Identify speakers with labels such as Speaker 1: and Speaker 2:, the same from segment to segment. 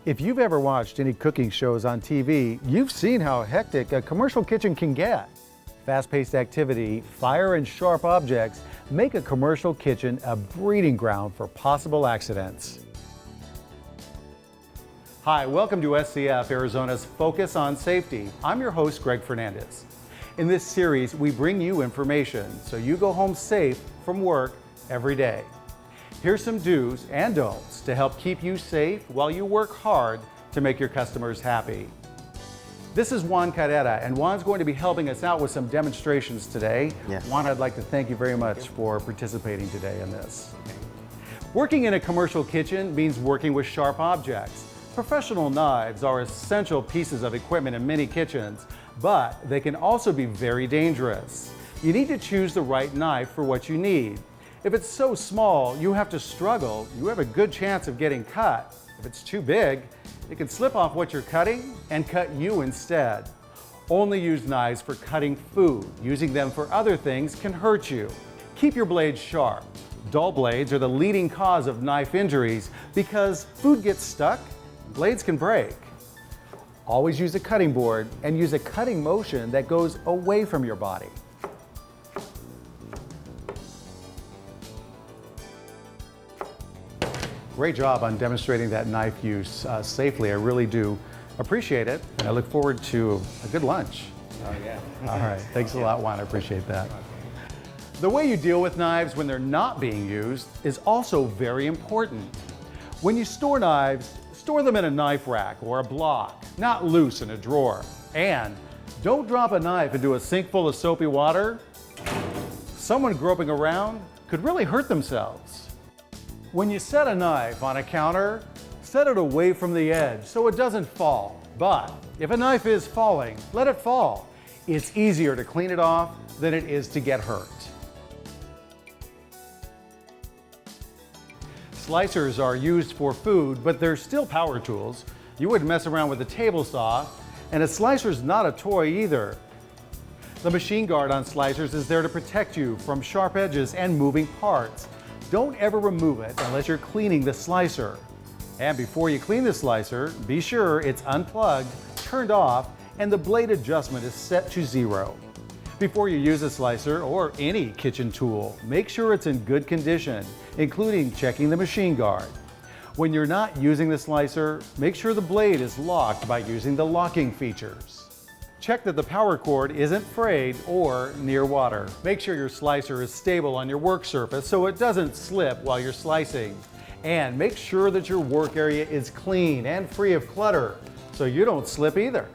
Speaker 1: If you've ever watched any cooking shows on TV, you've seen how hectic a commercial kitchen can get. Fast-paced activity, fire, and sharp objects make a commercial kitchen a breeding ground for possible accidents. Hi, welcome to SCF Arizona's Focus on Safety. I'm your host, Greg Fernandez. In this series, we bring you information so you go home safe from work every day. Here's some do's and don'ts to help keep you safe while you work hard to make your customers happy. This is Juan Carrera, and Juan's going to be helping us out with some demonstrations today.
Speaker 2: Yes.
Speaker 1: Juan, I'd like to thank you very much for participating today in this. Working in a commercial kitchen means working with sharp objects. Professional knives are essential pieces of equipment in many kitchens, but they can also be very dangerous. You need to choose the right knife for what you need. If it's so small you have to struggle, you have a good chance of getting cut. If it's too big, it can slip off what you're cutting and cut you instead. Only use knives for cutting food. Using them for other things can hurt you. Keep your blades sharp. Dull blades are the leading cause of knife injuries because food gets stuck, blades can break. Always use a cutting board and use a cutting motion that goes away from your body. Great job on demonstrating that knife use safely. I really do appreciate it, and I look forward to a good lunch.
Speaker 2: Oh, yeah.
Speaker 1: All right, thanks a lot, Juan. I appreciate that. The way you deal with knives when they're not being used is also very important. When you store knives, store them in a knife rack or a block, not loose in a drawer. And don't drop a knife into a sink full of soapy water. Someone groping around could really hurt themselves. When you set a knife on a counter, set it away from the edge so it doesn't fall. But if a knife is falling, let it fall. It's easier to clean it off than it is to get hurt. Slicers are used for food, but they're still power tools. You wouldn't mess around with a table saw, and a slicer's not a toy either. The machine guard on slicers is there to protect you from sharp edges and moving parts. Don't ever remove it unless you're cleaning the slicer. And before you clean the slicer, be sure it's unplugged, turned off, and the blade adjustment is set to 0. Before you use a slicer or any kitchen tool, make sure it's in good condition, including checking the machine guard. When you're not using the slicer, make sure the blade is locked by using the locking features. Check that the power cord isn't frayed or near water. Make sure your slicer is stable on your work surface so it doesn't slip while you're slicing. And make sure that your work area is clean and free of clutter so you don't slip either.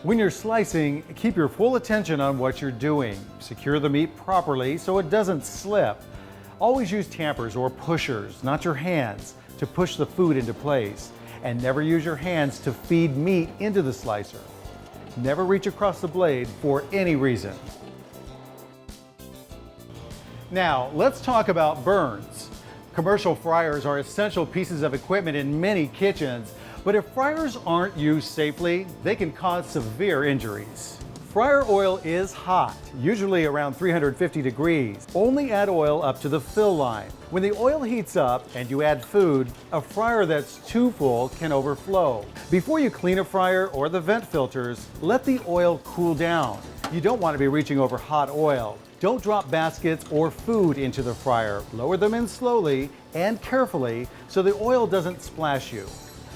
Speaker 1: When you're slicing, keep your full attention on what you're doing. Secure the meat properly so it doesn't slip. Always use tampers or pushers, not your hands, to push the food into place. And never use your hands to feed meat into the slicer. Never reach across the blade for any reason. Now, let's talk about burns. Commercial fryers are essential pieces of equipment in many kitchens, but if fryers aren't used safely, they can cause severe injuries. Fryer oil is hot, usually around 350 degrees. Only add oil up to the fill line. When the oil heats up and you add food, a fryer that's too full can overflow. Before you clean a fryer or the vent filters, let the oil cool down. You don't want to be reaching over hot oil. Don't drop baskets or food into the fryer. Lower them in slowly and carefully so the oil doesn't splash you.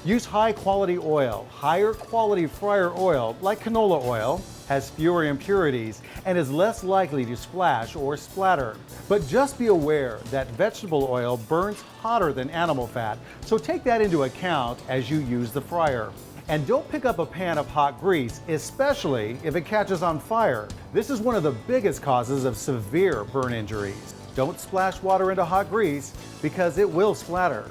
Speaker 1: Use high quality oil. Higher quality fryer oil, like canola oil, has fewer impurities and is less likely to splash or splatter. But just be aware that vegetable oil burns hotter than animal fat, so take that into account as you use the fryer. And don't pick up a pan of hot grease, especially if it catches on fire. This is one of the biggest causes of severe burn injuries. Don't splash water into hot grease because it will splatter.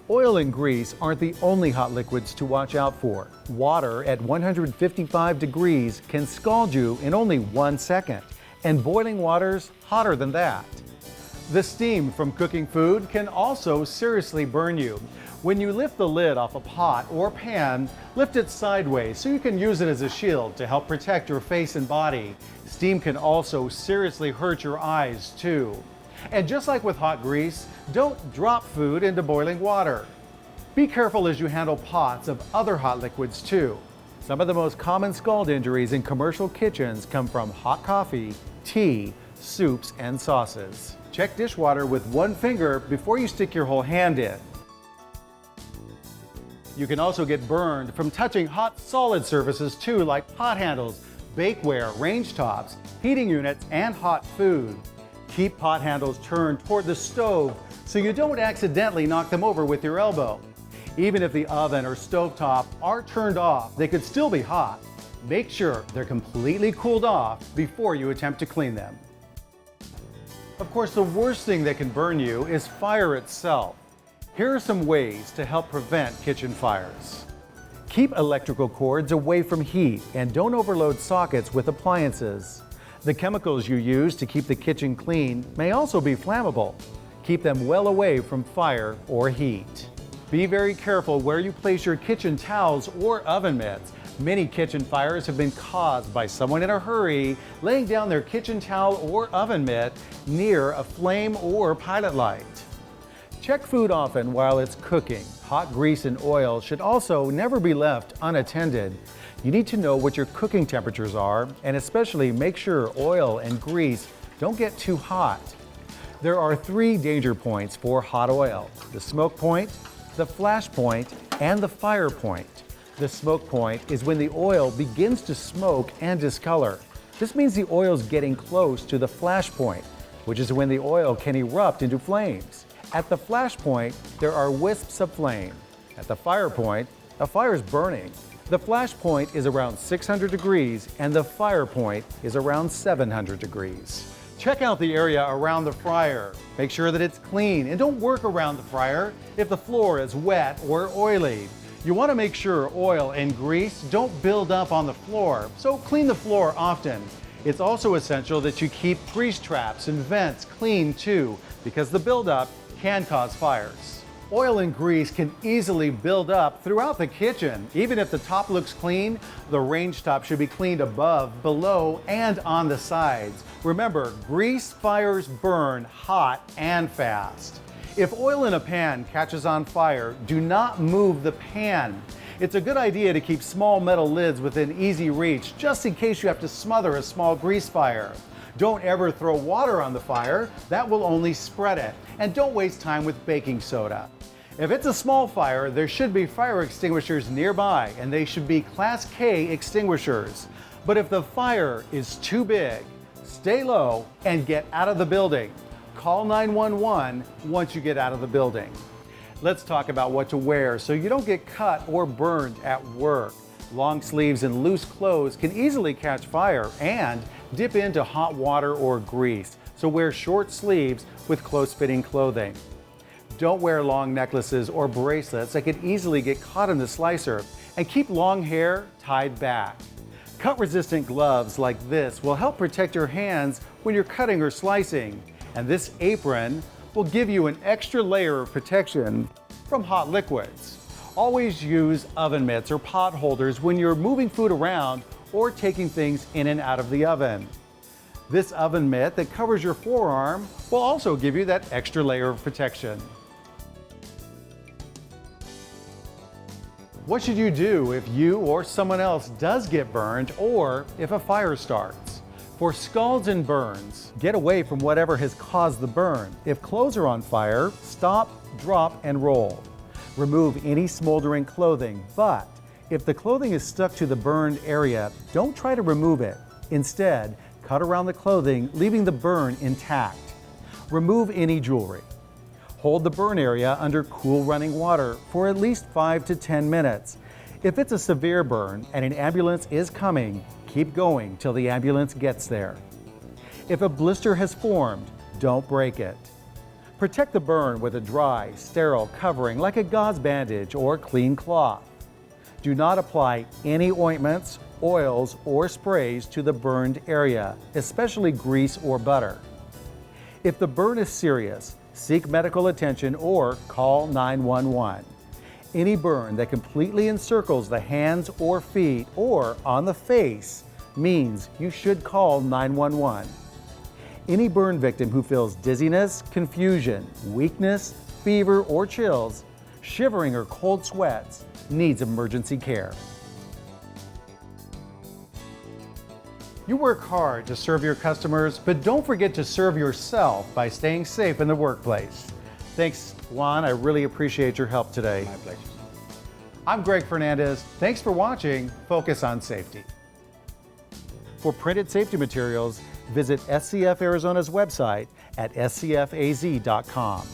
Speaker 1: Oil and grease aren't the only hot liquids to watch out for. Water at 155 degrees can scald you in only 1 second, and boiling water's hotter than that. The steam from cooking food can also seriously burn you. When you lift the lid off a pot or pan, lift it sideways so you can use it as a shield to help protect your face and body. Steam can also seriously hurt your eyes too. And just like with hot grease, don't drop food into boiling water. Be careful as you handle pots of other hot liquids too. Some of the most common scald injuries in commercial kitchens come from hot coffee, tea, soups, and sauces. Check dishwater with one finger before you stick your whole hand in. You can also get burned from touching hot solid surfaces too, like pot handles, bakeware, range tops, heating units, and hot food. Keep pot handles turned toward the stove so you don't accidentally knock them over with your elbow. Even if the oven or stovetop are turned off, they could still be hot. Make sure they're completely cooled off before you attempt to clean them. Of course, the worst thing that can burn you is fire itself. Here are some ways to help prevent kitchen fires. Keep electrical cords away from heat and don't overload sockets with appliances. The chemicals you use to keep the kitchen clean may also be flammable. Keep them well away from fire or heat. Be very careful where you place your kitchen towels or oven mitts. Many kitchen fires have been caused by someone in a hurry laying down their kitchen towel or oven mitt near a flame or pilot light. Check food often while it's cooking. Hot grease and oil should also never be left unattended. You need to know what your cooking temperatures are, and especially make sure oil and grease don't get too hot. There are 3 danger points for hot oil: the smoke point, the flash point, and the fire point. The smoke point is when the oil begins to smoke and discolor. This means the oil is getting close to the flash point, which is when the oil can erupt into flames. At the flash point, there are wisps of flame. At the fire point, a fire is burning. The flash point is around 600 degrees and the fire point is around 700 degrees. Check out the area around the fryer. Make sure that it's clean and don't work around the fryer if the floor is wet or oily. You want to make sure oil and grease don't build up on the floor, so clean the floor often. It's also essential that you keep grease traps and vents clean too, because the buildup can cause fires. Oil and grease can easily build up throughout the kitchen. Even if the top looks clean, the range top should be cleaned above, below, and on the sides. Remember, grease fires burn hot and fast. If oil in a pan catches on fire, do not move the pan. It's a good idea to keep small metal lids within easy reach, just in case you have to smother a small grease fire. Don't ever throw water on the fire, that will only spread it. And don't waste time with baking soda. If it's a small fire, there should be fire extinguishers nearby, and they should be Class K extinguishers. But if the fire is too big, stay low and get out of the building. Call 911 once you get out of the building. Let's talk about what to wear so you don't get cut or burned at work. Long sleeves and loose clothes can easily catch fire and dip into hot water or grease, so wear short sleeves with close-fitting clothing. Don't wear long necklaces or bracelets that could easily get caught in the slicer, and keep long hair tied back. Cut-resistant gloves like this will help protect your hands when you're cutting or slicing, and this apron will give you an extra layer of protection from hot liquids. Always use oven mitts or pot holders when you're moving food around or taking things in and out of the oven. This oven mitt that covers your forearm will also give you that extra layer of protection. What should you do if you or someone else does get burned or if a fire starts? For scalds and burns, get away from whatever has caused the burn. If clothes are on fire, stop, drop, and roll. Remove any smoldering clothing, but if the clothing is stuck to the burned area, don't try to remove it. Instead, cut around the clothing, leaving the burn intact. Remove any jewelry. Hold the burn area under cool running water for at least 5 to 10 minutes. If it's a severe burn and an ambulance is coming, keep going till the ambulance gets there. If a blister has formed, don't break it. Protect the burn with a dry, sterile covering like a gauze bandage or clean cloth. Do not apply any ointments, oils, or sprays to the burned area, especially grease or butter. If the burn is serious, seek medical attention or call 911. Any burn that completely encircles the hands or feet or on the face means you should call 911. Any burn victim who feels dizziness, confusion, weakness, fever or chills, shivering or cold sweats needs emergency care. You work hard to serve your customers, but don't forget to serve yourself by staying safe in the workplace. Thanks, Juan. I really appreciate your help today.
Speaker 2: My pleasure.
Speaker 1: I'm Greg Fernandez. Thanks for watching Focus on Safety. For printed safety materials, visit SCF Arizona's website at scfaz.com.